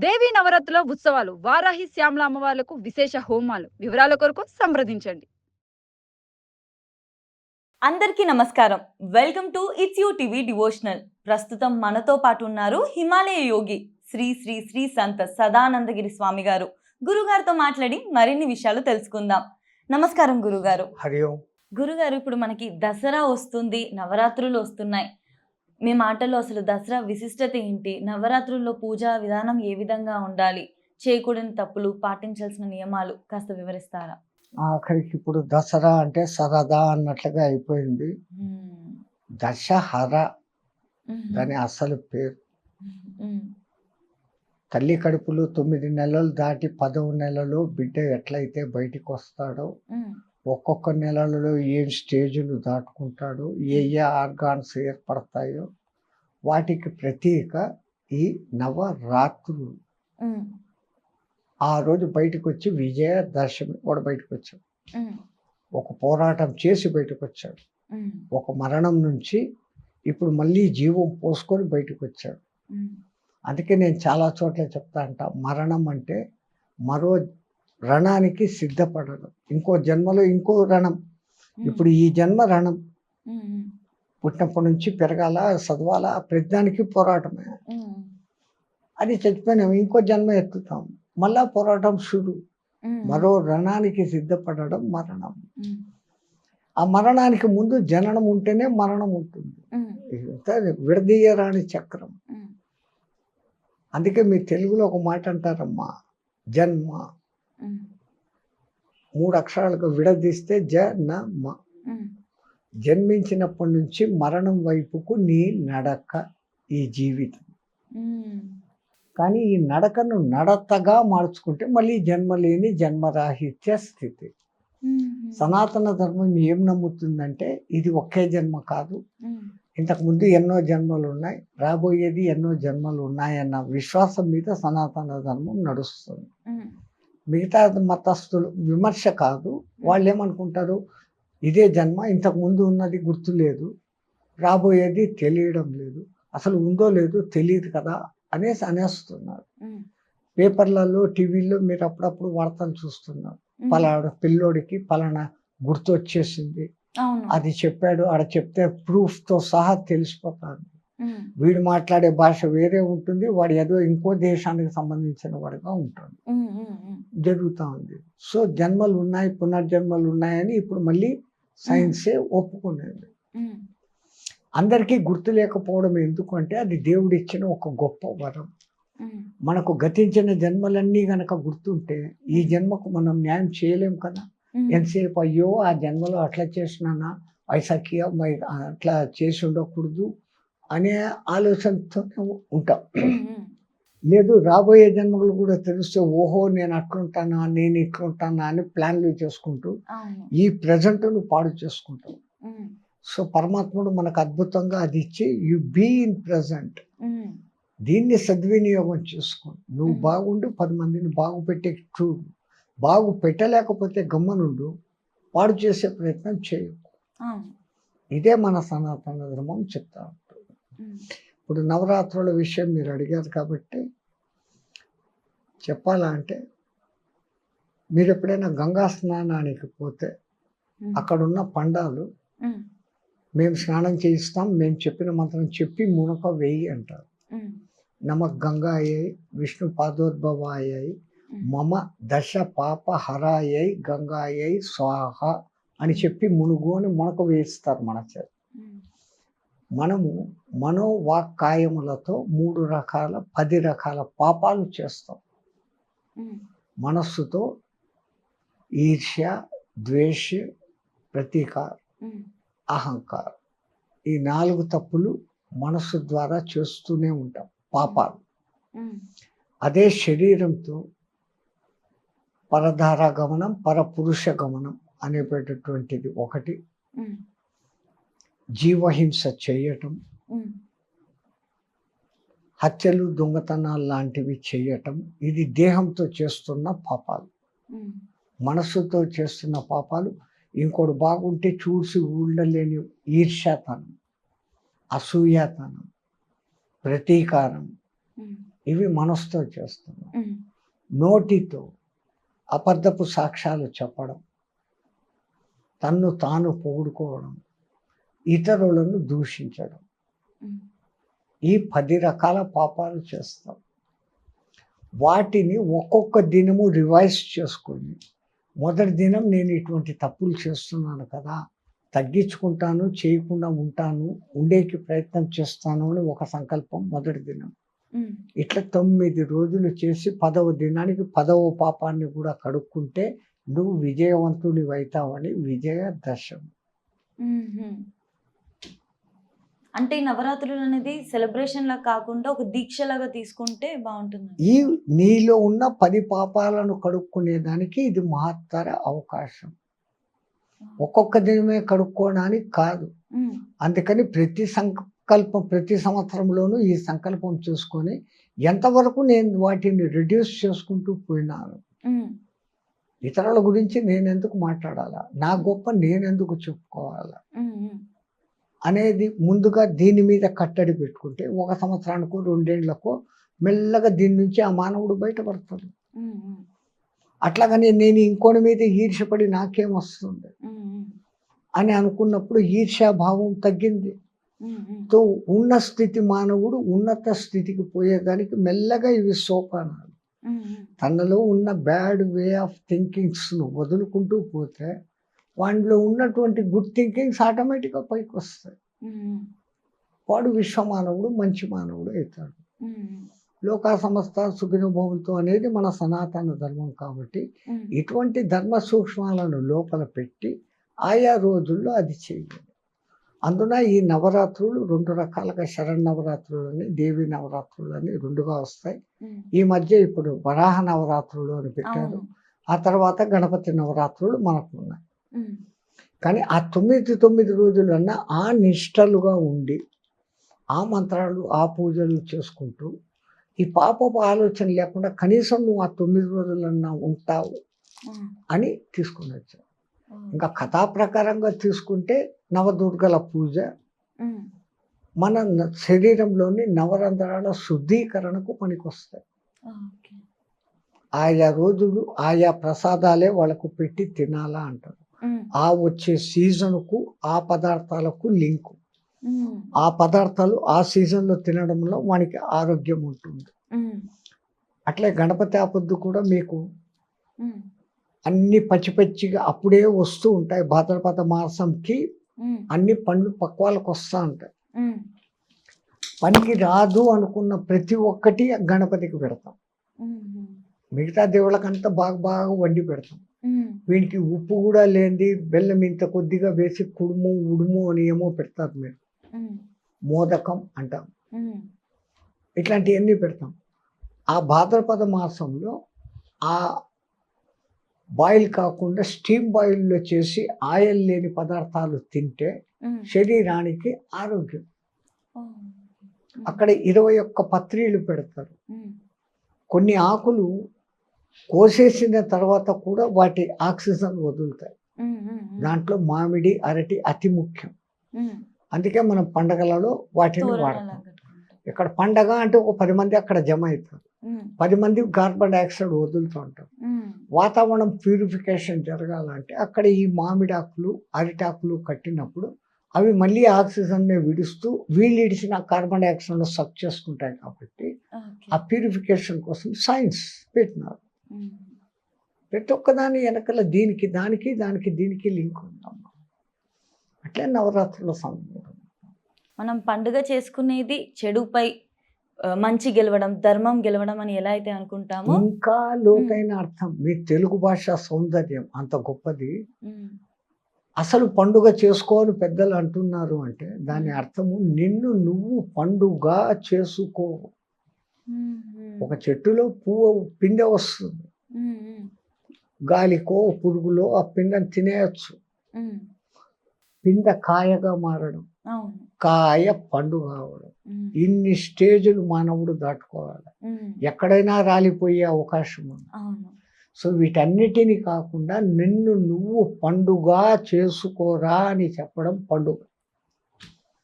దేవీ నవరాత్రుల ఉత్సవాలు వారాహి శ్యామల అమ్మవార్లకు విశేష హోమాలు వివరాల కొరకు సంప్రదించండి. అందరికీ నమస్కారం. Welcome to it's you TV devotional. ప్రస్తుతం మనతో పాటు ఉన్నారు హిమాలయ యోగి శ్రీ శ్రీ శ్రీ సంత సదానందగిరి స్వామి గారు. గురుగారితో మాట్లాడి మరిన్ని విషయాలు తెలుసుకుందాం. నమస్కారం గురుగారు. హరి ఓం. గురుగారు, ఇప్పుడు మనకి దసరా వస్తుంది, నవరాత్రులు వస్తున్నాయి. మీ మాటల్లో అసలు దసరా విశిష్టత ఏంటి, నవరాత్రుల్లో పూజా విధానం ఏ విధంగా ఉండాలి, చేయకూడని తప్పులు, పాటించాల్సిన నియమాలు కాస్త వివరిస్తారా? ఆఖరికి ఇప్పుడు దసరా అంటే సరదా అన్నట్లుగా అయిపోయింది. దశహర దాని అసలు పేరు. తల్లి కడుపులో 9 నెలలు దాటి 10వ నెలలో బిడ్డ ఎట్లయితే బయటికి వస్తాడో, ఒక్కొక్క నెలలో ఏం స్టేజ్లు దాటుకుంటాడో, ఏ ఏ ఆర్గాన్స్ ఏర్పడతాయో వాటికి ప్రతీక ఈ నవరాత్రులు. ఆ రోజు బయటకు వచ్చి విజయదశమి కూడా బయటకు వచ్చాడు. ఒక పోరాటం చేసి బయటకు వచ్చాడు. ఒక మరణం నుంచి ఇప్పుడు మళ్ళీ జీవం పోసుకొని బయటకు వచ్చాడు. అందుకే నేను చాలా చోట్ల చెప్తా అంట, మరణం అంటే మరో రణానికి సిద్ధపడడం, ఇంకో జన్మలో ఇంకో రణం. ఇప్పుడు ఈ జన్మ రణం, పుట్టినప్పటి నుంచి పెరగాల, చదవాలా, ప్రతిదానికి పోరాటమే. అది చచ్చిపోయినాం, ఇంకో జన్మ ఎత్తుతాం, మళ్ళా పోరాటం షురు. మరో రణానికి సిద్ధపడడం మరణం. ఆ మరణానికి ముందు జననం ఉంటేనే మరణం ఉంటుంది. విడదీయరాని చక్రం. అందుకే మీ తెలుగులో ఒక మాట అంటారమ్మా, జన్మ 3 అక్షరాలకు విడదీస్తే జనమ. జన్మించినప్పటి నుంచి మరణం వైపుకు నీ నడక ఈ జీవితం. కానీ ఈ నడకను నడతగా మార్చుకుంటే మళ్ళీ జన్మ లేని జన్మరాహిత్య స్థితి. సనాతన ధర్మం ఏం నమ్ముతుందంటే ఇది ఒకే జన్మ కాదు, ఇంతకుముందు ఎన్నో జన్మలు ఉన్నాయి, రాబోయేది ఎన్నో జన్మలు ఉన్నాయన్న విశ్వాసం మీద సనాతన ధర్మం నడుస్తుంది. మిగతా మతస్థులు విమర్శ కాదు, వాళ్ళు ఏమనుకుంటారు, ఇదే జన్మ, ఇంతకు ముందు ఉన్నది గుర్తు లేదు, రాబోయేది తెలియడం లేదు, అసలు ఉందో లేదో తెలియదు కదా అనేస్తున్నారు. పేపర్లలో, టీవీల్లో మీరు అప్పుడప్పుడు వార్తలు చూస్తున్నారు, పలానా పిల్లోడికి పలానా గుర్తు వచ్చేసింది, అది చెప్పాడు, ఆడ చెప్తే ప్రూఫ్తో సహా తెలిసిపోతాడు. వీడు మాట్లాడే భాష వేరే ఉంటుంది, వాడు ఏదో ఇంకో దేశానికి సంబంధించిన వాడుగా ఉంటాడు. జరుగుతూ ఉంది. సో జన్మలు ఉన్నాయి, పునర్జన్మలు ఉన్నాయని ఇప్పుడు మళ్ళీ సైన్సే ఒప్పుకునేది. అందరికీ గుర్తు లేకపోవడం ఎందుకంటే అది దేవుడిచ్చిన ఒక గొప్ప వరం. మనకు గతించిన జన్మలన్నీ గనక గుర్తుంటే ఈ జన్మకు మనం న్యాయం చేయలేం కదా. ఎంతసేపు అయ్యో ఆ జన్మలో అట్లా చేసినానా, వైశాఖియా అట్లా చేసి ఉండకూడదు అనే ఆలోచనతో ఉంటాం. లేదు, రాబోయే జన్మలు కూడా తెలిస్తే ఓహో నేను అట్లుంటానా, నేను ఇట్లుంటానా అని ప్లాన్లు చేసుకుంటూ ఈ ప్రజెంట్ను పాడు చేసుకుంటాం. సో పరమాత్ముడు మనకు అద్భుతంగా అది ఇచ్చి యు బీ ఇన్ ప్రజెంట్. దీన్ని సద్వినియోగం చేసుకో. నువ్వు బాగుండు, 10 మందిని బాగు పెట్టే చూడు. బాగు పెట్టలేకపోతే గమ్మనుండు, పాడు చేసే ప్రయత్నం చేయకు. ఇదే మన సనాతన ధర్మం చెప్తా ఉంటుంది. ఇప్పుడు నవరాత్రుల విషయం మీరు అడిగారు కాబట్టి చెప్పాలంటే, మీరు ఎప్పుడైనా గంగా స్నానానికి పోతే అక్కడున్న పండాలు మేము స్నానం చేయిస్తాం, మేము చెప్పిన మంత్రం చెప్పి మునక వేయి అంటారు. నమక్ గంగాయై విష్ణు పాదోద్భవాయై మమ దశ పాప హరాయై గంగాయై స్వాహ అని చెప్పి మునుగు అని మునక వేయిస్తారు మన చేత. మనము మనోవాక్కాయములతో 3 రకాల 10 రకాల పాపాలు చేస్తాం. మనస్సుతో ఈర్ష్య, ద్వేష, ప్రతీకారం, అహంకారం, ఈ 4 తప్పులు మనస్సు ద్వారా చేస్తూనే ఉంటాం, పాపాలు. అదే శరీరంతో పరధార గమనం, పరపురుష గమనం అనేటటువంటిది ఒకటి. జీవహింస చేయటం, హత్యలు, దొంగతనాలు లాంటివి చేయటం, ఇది దేహంతో చేస్తున్న పాపాలు. మనస్సుతో చేస్తున్న పాపాలు ఇంకోటి బాగుంటే చూసి ఉండలేని ఈర్ష్యాతనం, అసూయాతనం, ప్రతీకారం, ఇవి మనసుతో చేస్తున్నాం. ఉమ్, నోటితో అబద్ధపు సాక్ష్యాలు చెప్పడం, తన్ను తాను పొగుడుకోవడం, ఇతరులను దూషించడం, ఉమ్, ఈ 10 రకాల పాపాలు చేస్తాం. వాటిని ఒక్కొక్క దినము రివైజ్ చేసుకొని, మొదటి దినం నేను ఇటువంటి తప్పులు చేస్తున్నాను కదా, తగ్గించుకుంటాను, చేయకుండా ఉంటాను, ఉండేకి ప్రయత్నం చేస్తాను అని ఒక సంకల్పం మొదటి దినం. ఉమ్, ఇట్లా 9 రోజులు చేసి 10వ దినానికి 10వ పాపాన్ని కూడా కడుక్కుంటే నువ్వు విజయవంతుని అవుతావని విజయదశమి. ఉమ్. అంటే ఈ నవరాత్రులు అనేది సెలబ్రేషన్ లా కాకుండా ఒక దీక్షలాగా తీసుకుంటే బాగుంటుంది. ఈ నీలో ఉన్న 10 పాపాలను కడుక్కునేదానికి ఇది మహత్తర అవకాశం. ఒక్కొక్క దినమే కడుక్కోవడానికి కాదు. ఉమ్, అందుకని ప్రతి సంవత్సరంలోనూ ఈ సంకల్పం చూసుకొని ఎంతవరకు నేను వాటిని రిడ్యూస్ చేసుకుంటూ పోయినాను. ఉమ్, ఇతరుల గురించి నేను ఎందుకు మాట్లాడాలా, నా గొప్ప నేను ఎందుకు చెప్పుకోవాలా ఉమ్, ఉమ్, అనేది ముందుగా దీని మీద కట్టడి పెట్టుకుంటే 1 సంవత్సరానికో 2 ఏళ్లకో మెల్లగా దీని నుంచి ఆ మానవుడు బయటపడతాడు. ఉమ్, ఉమ్, అట్లాగని నేను ఇంకోటి మీద ఈర్ష్యపడి నాకేం వస్తుంది ఉమ్, ఉమ్, అని అనుకున్నప్పుడు ఈర్ష్యాభావం తగ్గింది. ఉమ్, ఉమ్, తో ఉన్న స్థితి మానవుడు ఉన్నత స్థితికి పోయేదానికి మెల్లగా ఇవి సోపానాలు. ఉమ్, ఉమ్, తనలో ఉన్న బ్యాడ్ వే ఆఫ్ థింకింగ్స్ను వదులుకుంటూ పోతే వాటిలో ఉన్నటువంటి గుడ్ థింకింగ్స్ ఆటోమేటిక్గా పైకి వస్తాయి. ఉమ్, వాడు విశ్వమానవుడు, మంచి మానవుడు అవుతాడు. ఉమ్, లోకా సమస్త సుఖినభవంతో అనేది మన సనాతన ధర్మం కాబట్టి ఉమ్, ఇటువంటి ధర్మ సూక్ష్మాలను లోపల పెట్టి ఆయా రోజుల్లో అది చేయాలి. అందున ఈ నవరాత్రులు 2 రకాలుగా శరన్నవరాత్రులు అని, దేవి నవరాత్రులు అని 2గా వస్తాయి. ఉమ్, ఈ మధ్య ఇప్పుడు వరాహ నవరాత్రులు అని పెట్టారు. అవును. ఆ తర్వాత గణపతి నవరాత్రులు మనకు ఉన్నాయి. ఉమ్, కానీ ఆ 9 రోజులన్నా ఆ నిష్టలుగా ఉండి ఆ మంత్రాలు ఆ పూజలు చేసుకుంటూ ఈ పాపపు ఆలోచన లేకుండా కనీసం నువ్వు ఆ 9 రోజులన్నా ఉంటావు ఉమ్, అని తీసుకుని వచ్చావు. ఉమ్, ఇంకా కథా ప్రకారంగా తీసుకుంటే నవదుర్గల పూజ ఉమ్, మన శరీరంలోని నవరంధ్రాల శుద్ధీకరణకు పనికొస్తాయి. ఓకే. ఆయా రోజులు ఆయా ప్రసాదాలే వాళ్ళకు పెట్టి తినాలా అంటారు. ఉమ్, ఆ వచ్చే సీజన్కు ఆ పదార్థాలకు లింకు. ఉమ్, ఆ పదార్థాలు ఆ సీజన్లో తినడంలో వానికి ఆరోగ్యం ఉంటుంది. ఉమ్, అట్లే గణపతి ఆపద్దు కూడా మీకు ఉమ్, అన్ని పచ్చిగా అప్పుడే వస్తూ ఉంటాయి. భాద్రపద మాసంకి ఉమ్, అన్ని పండ్లు పక్వాలకు వస్తూ ఉంటాయి. ఉమ్, పనికి రాదు అనుకున్న ప్రతి ఒక్కటి గణపతికి పెడతాం. ఉమ్, ఉమ్, మిగతా దేవుళ్ళకంతా బాగా వండి పెడతాం. ఉమ్, వీనికి ఉప్పు కూడా లేనిది బెల్లం ఇంత కొద్దిగా వేసి కుడుము ఉడుము అని ఏమో పెడతారు మీరు. ఉమ్, మోదకం అంటాం. ఉమ్, ఇట్లాంటివన్నీ పెడతాం. ఆ భాద్రపద మాసంలో ఆ బాయిల్ కాకుండా స్టీమ్ బాయిల్లో చేసి ఆయిల్ లేని పదార్థాలు తింటే ఉమ్, శరీరానికి ఆరోగ్యం. ఓ, అక్కడ 21 పత్రీలు పెడతారు. ఉమ్, కొన్ని ఆకులు కోసేసిన తర్వాత కూడా వాటి ఆక్సిజన్ వదులుతాయి. ఉమ్, ఉమ్, ఉమ్, దాంట్లో మామిడి, అరటి అతి ముఖ్యం. ఉమ్, అందుకే మనం పండగలలో వాటిని తోరణాలు వాడతాం. కట్టుకుంటాం. ఇక్కడ పండగ అంటే ఒక 10 మంది అక్కడ జమ అవుతారు. ఉమ్, 10 మంది కార్బన్ డైఆక్సైడ్ వదులుతూ ఉంటారు. ఉమ్, వాతావరణం ప్యూరిఫికేషన్ జరగాలంటే అక్కడ ఈ మామిడాకులు అరిటాకులు కట్టినప్పుడు అవి మళ్ళీ ఆక్సిజన్నే విడుస్తూ వీళ్ళు ఇడిచిన కార్బన్ డైఆక్సైడ్ సక్ చేసుకుంటాయి. కాబట్టి ఓకే. ఆ ప్యూరిఫికేషన్ కోసం సైన్స్ పెట్టినారు. ఉమ్, ప్రతి ఒక్కదాని వెనకాల దీనికి లింక్ ఉందమ్మా. అట్లే నవరాత్రుల సమయం మనం పండుగ చేసుకునేది చెడుపై మంచి గెలవడం, ధర్మం గెలవడం అని ఎలా అయితే అనుకుంటామో. ఇంకా లోతైన అర్థం. మీ తెలుగు భాష సౌందర్యం అంత గొప్పది. ఉమ్, అసలు పండుగ చేసుకోని పెద్దలు అంటున్నారు అంటే దాని అర్థము నిన్ను నువ్వు పండుగ చేసుకో. ఉమ్, ఉమ్, ఒక చెట్టులో పువ్వు పిందె వస్తుంది. ఉమ్, ఉమ్, గాలికో పురుగులో ఆ పిందెని తినేయచ్చు. ఉమ్, పిందె కాయగా మారడం, అవును. కాయ పండు కావడం, ఉమ్, ఇన్ని స్టేజులు మానవుడు దాటుకోవాలి. ఉమ్, ఎక్కడైనా రాలిపోయే అవకాశం ఉంది. అవును. సో వీటన్నిటిని కాకుండా నిన్ను నువ్వు పండుగ చేసుకోరా అని చెప్పడం పండుగ.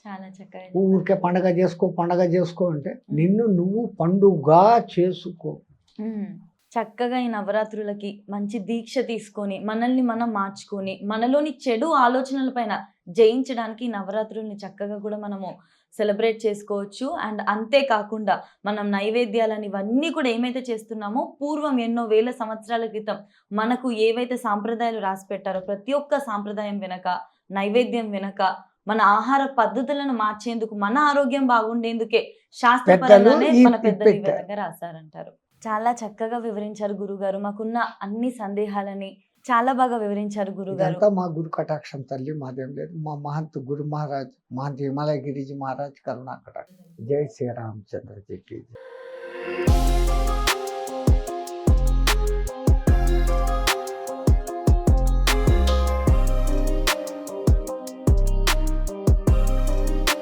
చాలా చక్కగా ఊరికే పండగ చేసుకో అంటే నిన్ను నువ్వు పండుగ చేసుకో. చక్కగా ఈ నవరాత్రులకి మంచి దీక్ష తీసుకొని మనల్ని మనం మార్చుకొని మనలోని చెడు ఆలోచనల పైన జయించడానికి ఈ నవరాత్రుల్ని చక్కగా కూడా మనము సెలబ్రేట్ చేసుకోవచ్చు. అండ్ అంతేకాకుండా మనం నైవేద్యాలని ఇవన్నీ కూడా ఏమైతే చేస్తున్నామో పూర్వం ఎన్నో వేల సంవత్సరాల క్రితం మనకు ఏవైతే సాంప్రదాయాలు రాసి పెట్టారో ప్రతి ఒక్క సాంప్రదాయం వెనక, నైవేద్యం వెనక మన ఆహార పద్ధతులను మార్చేందుకు, మన ఆరోగ్యం బాగుండేందుకే శాస్త్రపరంగానే మన పెద్దలు ఈ విధంగా రాశారంటారు. చాలా చక్కగా వివరించారు గురుగారు. మాకున్న అన్ని సందేహాలని చాలా బాగా వివరించారు గురుగారు. ఇదంతా మా గురు కటాక్షం తల్లి, మాదేం లేదు. మా మహంత్ గురు మహారాజ్ మహంత్ హిమాలయ గిరిజీ మహారాజ్ కరుణా కటాక్షం. జై శ్రీరామచంద్ర జీ.